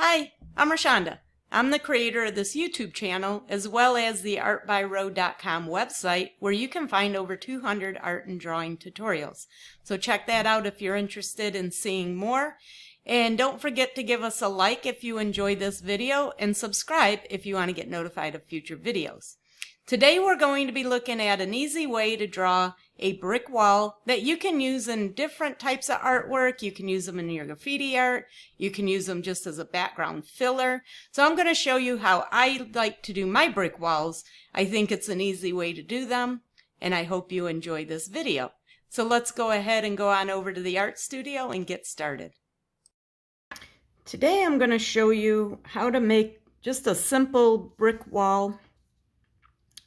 Hi, I'm Rashonda. I'm the creator of this YouTube channel as well as the artbyroad.com website where you can find over 200 art and drawing tutorials. So check that out if you're interested in seeing more. And don't forget to give us a like if you enjoyed this video and subscribe if you want to get notified of future videos. Today we're going to be looking at an easy way to draw a brick wall that you can use in different types of artwork. You can use them in your graffiti art. You can use them just as a background filler. So I'm going to show you how I like to do my brick walls. I think it's an easy way to do them, and I hope you enjoy this video. So let's go ahead and go on over to the art studio and get started. Today I'm going to show you how to make just a simple brick wall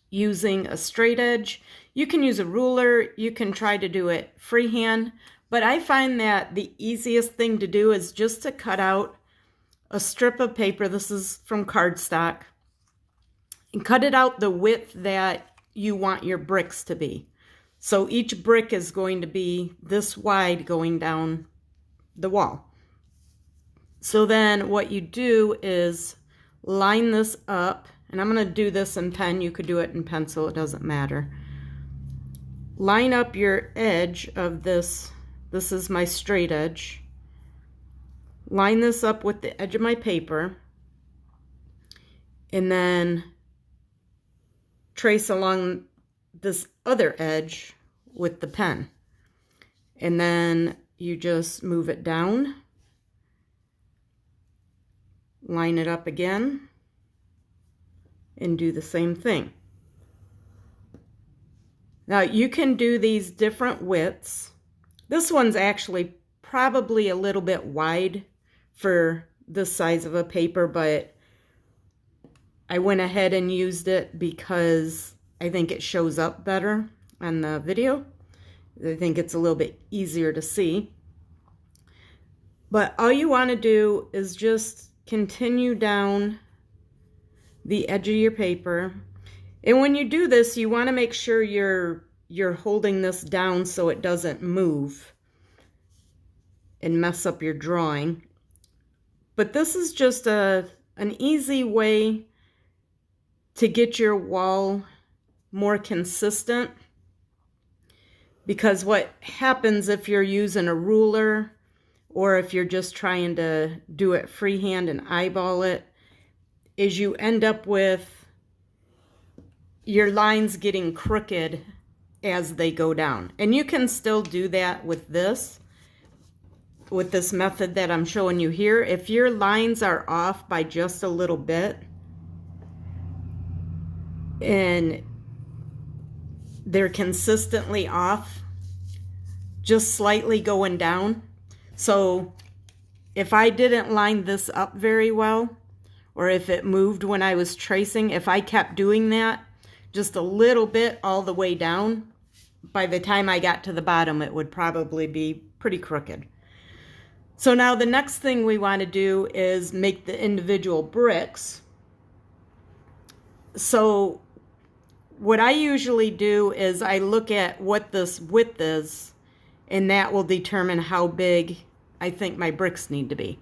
using a straight edge. You can use a ruler, you can try to do it freehand, but I find that the easiest thing to do is just to cut out a strip of paper. This is from cardstock, and cut it out the width that you want your bricks to be. So each brick is going to be this wide going down the wall. So then what you do is line this up. And I'm going to do this in pen. You could do it in pencil. It doesn't matter. Line up your edge of this. This is my straight edge. Line this up with the edge of my paper. And then trace along this other edge with the pen. And then you just move it down. Line it up again. And do the same thing. Now you can do these different widths. This one's actually probably a little bit wide for this size of a paper, but I went ahead and used it because I think it shows up better on the video. I think it's a little bit easier to see. But all you want to do is just continue down the edge of your paper. And when you do this, you want to make sure you're holding this down so it doesn't move and mess up your drawing. But this is just an easy way to get your wall more consistent, because what happens if you're using a ruler or if you're just trying to do it freehand and eyeball it is you end up with your lines getting crooked as they go down. And you can still do that with this method that I'm showing you here. If your lines are off by just a little bit and they're consistently off, just slightly going down. So if I didn't line this up very well, or if it moved when I was tracing, if I kept doing that just a little bit all the way down, by the time I got to the bottom, it would probably be pretty crooked. So now the next thing we want to do is make the individual bricks. So what I usually do is I look at what this width is, and that will determine how big I think my bricks need to be.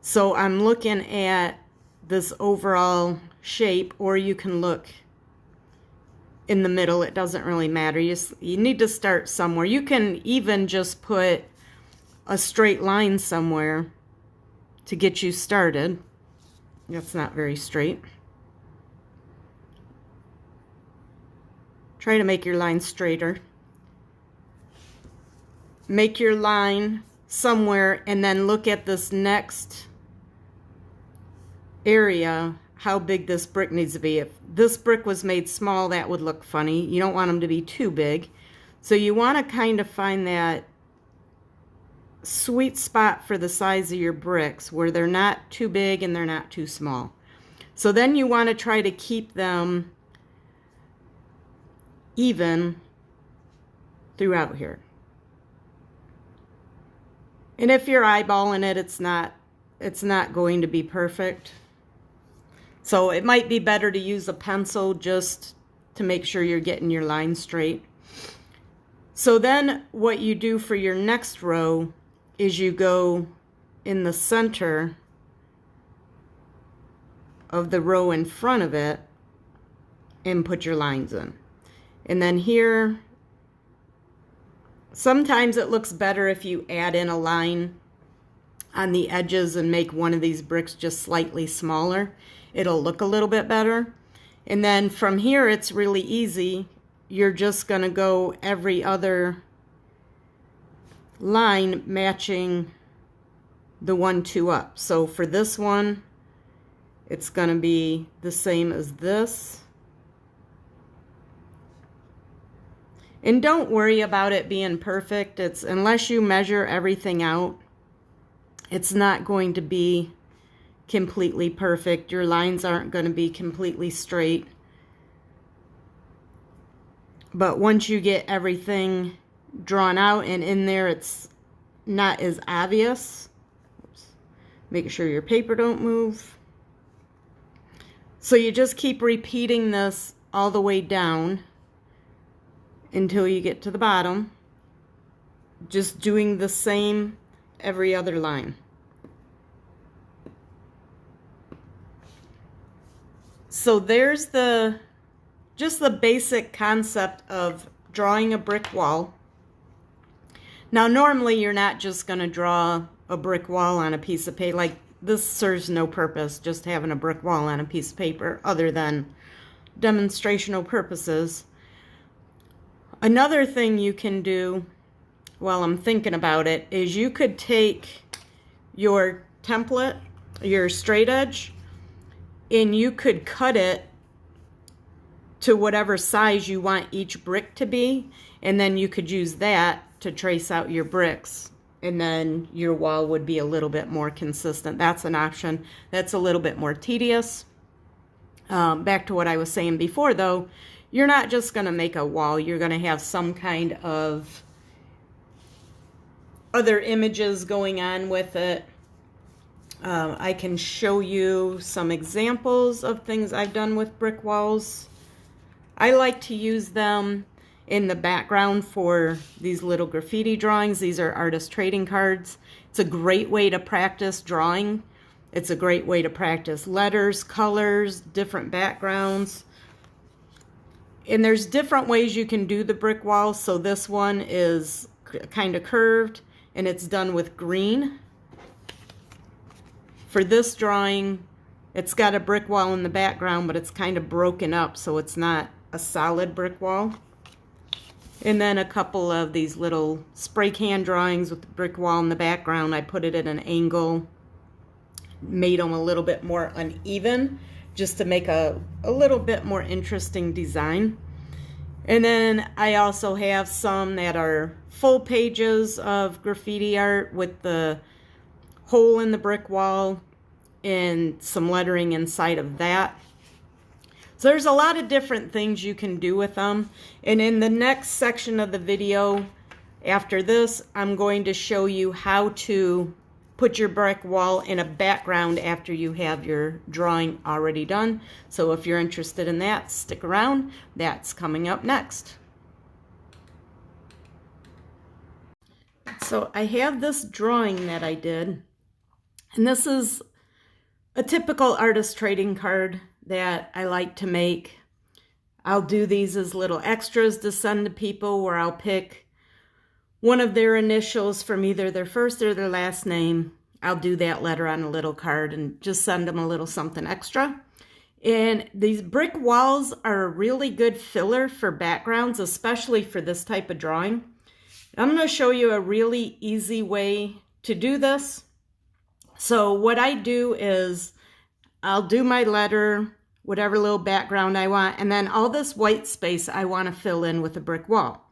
So I'm looking at this overall shape, or you can look in the middle. It doesn't really matter. You need to start somewhere. You can even just put a straight line somewhere to get you started. That's not very straight. Try to make your line straighter. Make your line somewhere and then look at this next area, how big this brick needs to be. If this brick was made small, that would look funny. You don't want them to be too big. So you want to kind of find that sweet spot for the size of your bricks where they're not too big and they're not too small. So then you want to try to keep them even throughout here. And if you're eyeballing it, it's not going to be perfect. So it might be better to use a pencil just to make sure you're getting your line straight. So then what you do for your next row is you go in the center of the row in front of it and put your lines in. And then here, sometimes it looks better if you add in a line on the edges and make one of these bricks just slightly smaller. It'll look a little bit better. And then from here, it's really easy. You're just going to go every other line matching the 1, 2 up. So for this one, it's going to be the same as this. And don't worry about it being perfect. It's unless you measure everything out, it's not going to be completely perfect. Your lines aren't going to be completely straight. But once you get everything drawn out and in there, it's not as obvious. Oops. Make sure your paper don't move. So you just keep repeating this all the way down until you get to the bottom. Just doing the same every other line. So there's just the basic concept of drawing a brick wall. Now normally you're not just going to draw a brick wall on a piece of paper. Like this serves no purpose, just having a brick wall on a piece of paper other than demonstrational purposes. Another thing you can do while I'm thinking about it is you could take your template, your straight edge, and you could cut it to whatever size you want each brick to be, and then you could use that to trace out your bricks, and then your wall would be a little bit more consistent. That's an option. That's a little bit more tedious. Back to what I was saying before though, you're not just going to make a wall. You're going to have some kind of other images going on with it. I can show you some examples of things I've done with brick walls. I like to use them in the background for these little graffiti drawings. These are artist trading cards. It's a great way to practice drawing. It's a great way to practice letters, colors, different backgrounds. And there's different ways you can do the brick wall. So this one is kind of curved and it's done with green. For this drawing, it's got a brick wall in the background, but it's kind of broken up, so it's not a solid brick wall. And then a couple of these little spray can drawings with the brick wall in the background. I put it at an angle, made them a little bit more uneven, just to make a little bit more interesting design. And then I also have some that are full pages of graffiti art with the hole in the brick wall and some lettering inside of that. So there's a lot of different things you can do with them. And in the next section of the video after this, I'm going to show you how to put your brick wall in a background after you have your drawing already done. So if you're interested in that, stick around. That's coming up next. So I have this drawing that I did, and this is a typical artist trading card that I like to make. I'll do these as little extras to send to people where I'll pick one of their initials from either their first or their last name. I'll do that letter on a little card and just send them a little something extra. And these brick walls are a really good filler for backgrounds, especially for this type of drawing. I'm going to show you a really easy way to do this. So what I do is I'll do my letter, whatever little background I want, and then all this white space I want to fill in with a brick wall.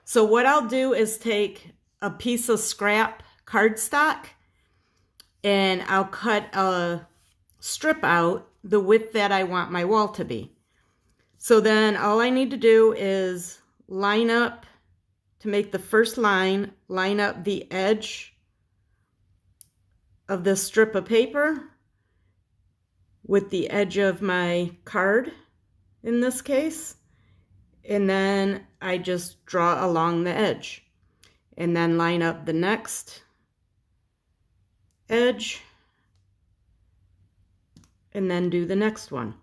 So what I'll do is take a piece of scrap cardstock and I'll cut a strip out the width that I want my wall to be. So then all I need to do is line up to make the first line, line up the edge of this strip of paper with the edge of my card in this case, and then I just draw along the edge and then line up the next edge and then do the next one.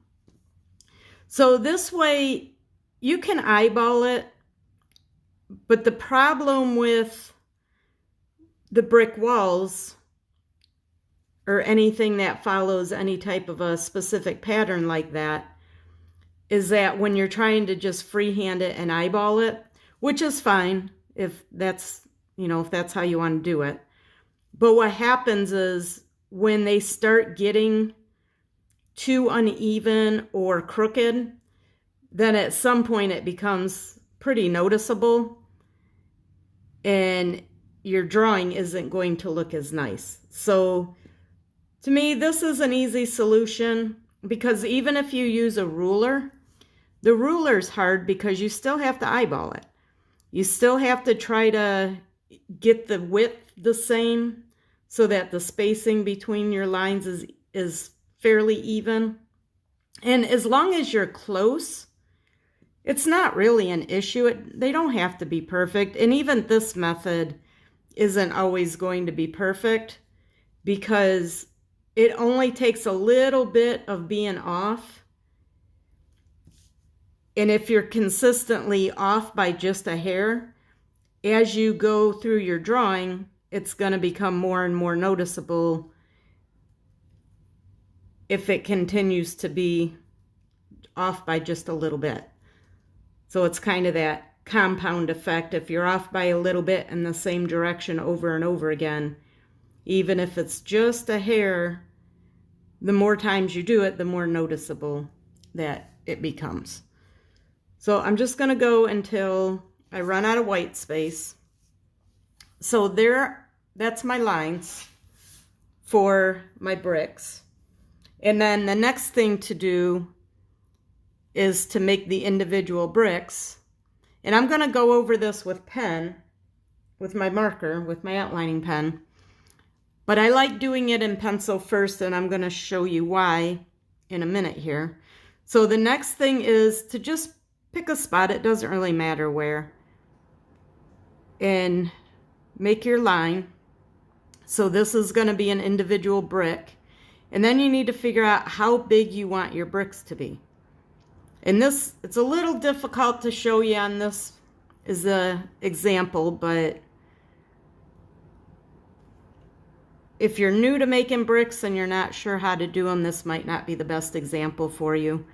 So this way you can eyeball it, but the problem with the brick walls or anything that follows any type of a specific pattern like that is that when you're trying to just freehand it and eyeball it, which is fine if that's, if that's how you want to do it. But what happens is when they start getting too uneven or crooked, then at some point it becomes pretty noticeable and your drawing isn't going to look as nice. So to me, this is an easy solution, because even if you use a ruler, the ruler's hard because you still have to eyeball it. You still have to try to get the width the same so that the spacing between your lines is fairly even. And as long as you're close, it's not really an issue. They don't have to be perfect. And even this method isn't always going to be perfect, because it only takes a little bit of being off. And if you're consistently off by just a hair, as you go through your drawing, it's going to become more and more noticeable if it continues to be off by just a little bit. So it's kind of that compound effect. If you're off by a little bit in the same direction over and over again, even if it's just a hair, the more times you do it, the more noticeable that it becomes. So I'm just going to go until I run out of white space. So that's my lines for my bricks. And then the next thing to do is to make the individual bricks. And I'm going to go over this with my marker, with my outlining pen. But I like doing it in pencil first, and I'm going to show you why in a minute here. So the next thing is to just pick a spot, it doesn't really matter where, and make your line. So this is going to be an individual brick. And then you need to figure out how big you want your bricks to be. And it's a little difficult to show you on this as an example, but if you're new to making bricks and you're not sure how to do them, this might not be the best example for you.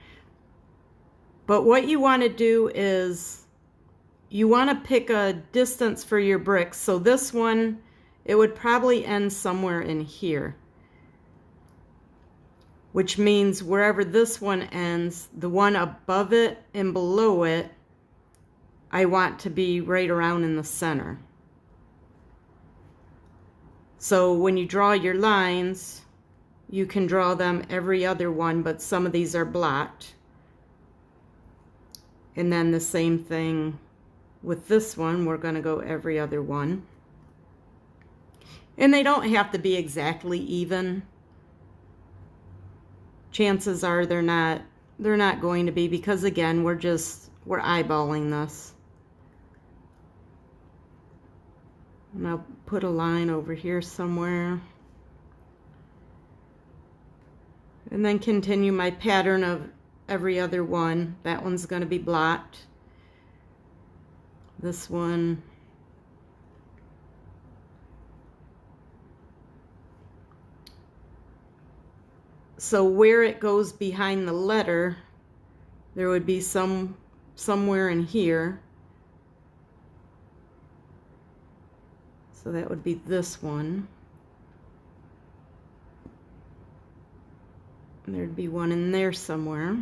But what you want to do is you want to pick a distance for your bricks. So this one, it would probably end somewhere in here, which means wherever this one ends, the one above it and below it, I want to be right around in the center. So when you draw your lines, you can draw them every other one, but some of these are blocked. And then the same thing with this one, we're going to go every other one. And they don't have to be exactly even. Chances are they're not going to be, because again, we're eyeballing this. And I'll put a line over here somewhere. And then continue my pattern of every other one. That one's going to be blocked. This one. So where it goes behind the letter, there would be somewhere in here. So that would be this one. And there'd be one in there somewhere.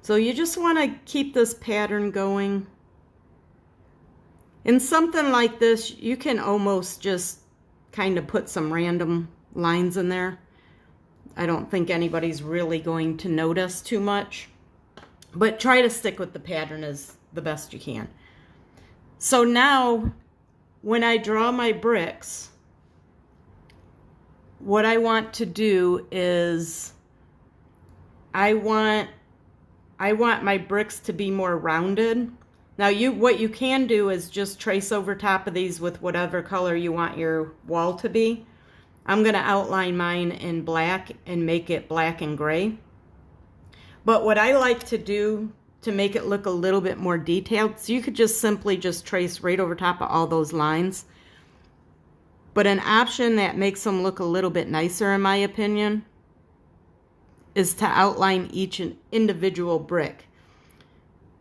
So you just want to keep this pattern going. In something like this, you can almost just kind of put some random lines in there. I don't think anybody's really going to notice too much, but try to stick with the pattern as the best you can. So now when I draw my bricks, what I want to do is I want my bricks to be more rounded. Now what you can do is just trace over top of these with whatever color you want your wall to be. I'm going to outline mine in black and make it black and gray. But what I like to do to make it look a little bit more detailed, so you could just simply just trace right over top of all those lines. But an option that makes them look a little bit nicer, in my opinion, is to outline each individual brick.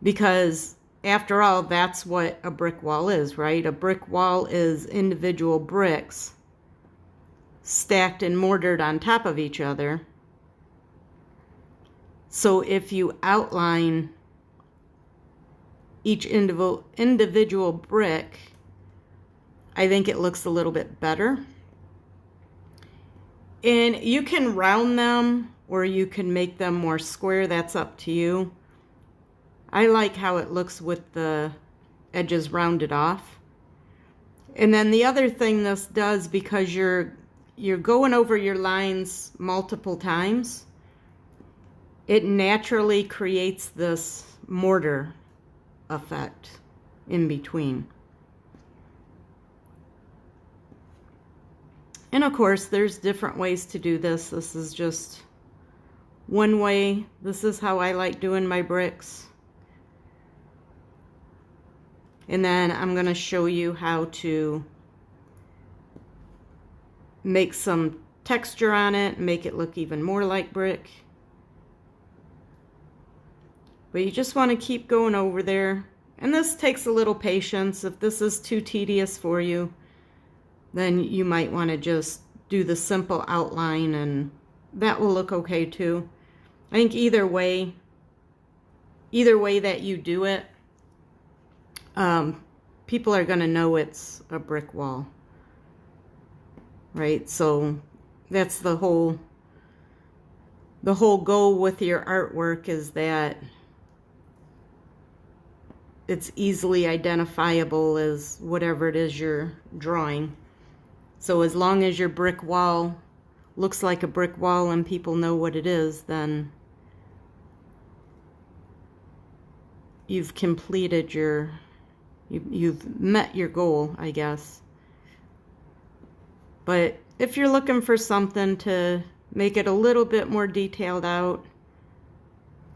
Because after all, that's what a brick wall is, right? A brick wall is individual bricks stacked and mortared on top of each other. So if you outline each individual brick, I think it looks a little bit better. And you can round them or you can make them more square. That's up to you. I like how it looks with the edges rounded off. And then the other thing this does, because you're going over your lines multiple times, it naturally creates this mortar effect in between. And of course, there's different ways to do this. This is just one way. This is how I like doing my bricks. And then I'm going to show you how to make some texture on it, make it look even more like brick. But you just want to keep going over there. And this takes a little patience. If this is too tedious for you, then you might want to just do the simple outline, and that will look okay too. I think either way that you do it, people are going to know it's a brick wall, right? So that's the whole goal with your artwork, is that it's easily identifiable as whatever it is you're drawing. So as long as your brick wall looks like a brick wall and people know what it is, then you've completed you've met your goal, I guess. But if you're looking for something to make it a little bit more detailed out,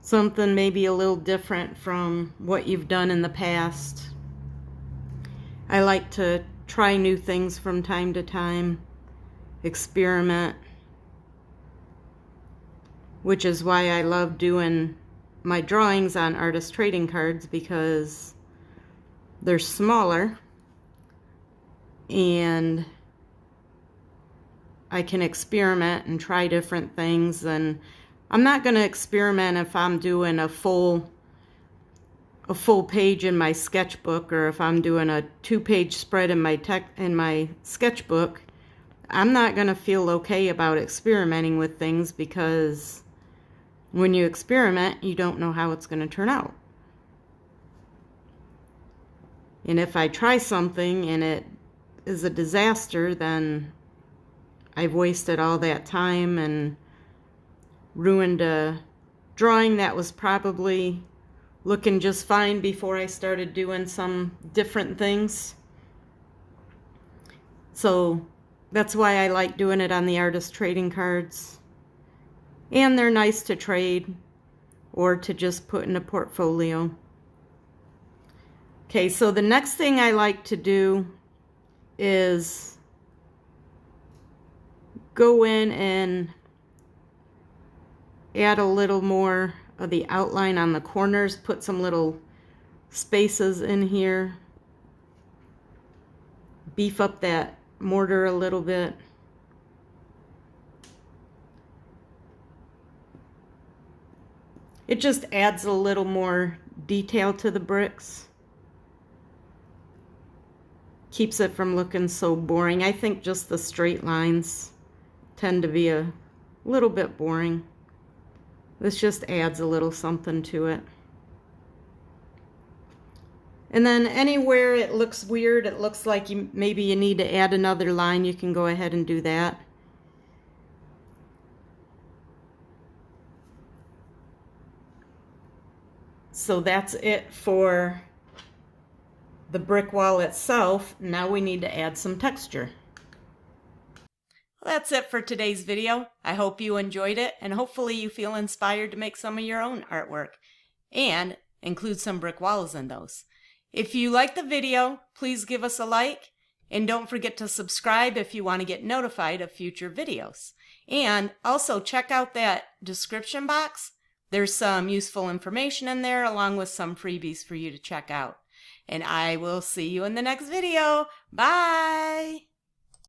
something maybe a little different from what you've done in the past, I like to try new things from time to time, experiment, which is why I love doing my drawings on artist trading cards, because they're smaller and I can experiment and try different things. And I'm not going to experiment if I'm doing a full page in my sketchbook, or if I'm doing a 2-page spread in my sketchbook. I'm not going to feel okay about experimenting with things, because when you experiment, you don't know how it's going to turn out. And if I try something and it is a disaster, then I've wasted all that time and ruined a drawing that was probably looking just fine before I started doing some different things. So that's why I like doing it on the artist trading cards. And they're nice to trade or to just put in a portfolio. Okay, so the next thing I like to do is go in and add a little more of the outline on the corners, put some little spaces in here, beef up that mortar a little bit. It just adds a little more detail to the bricks. Keeps it from looking so boring. I think just the straight lines tend to be a little bit boring. This just adds a little something to it. And then anywhere it looks weird, it looks like maybe you need to add another line, you can go ahead and do that. So that's it for the brick wall itself. Now we need to add some texture. Well, that's it for today's video. I hope you enjoyed it, and hopefully you feel inspired to make some of your own artwork and include some brick walls in those. If you like the video, please give us a like, and don't forget to subscribe if you want to get notified of future videos. And also check out that description box. There's some useful information in there along with some freebies for you to check out. And I will see you in the next video. Bye!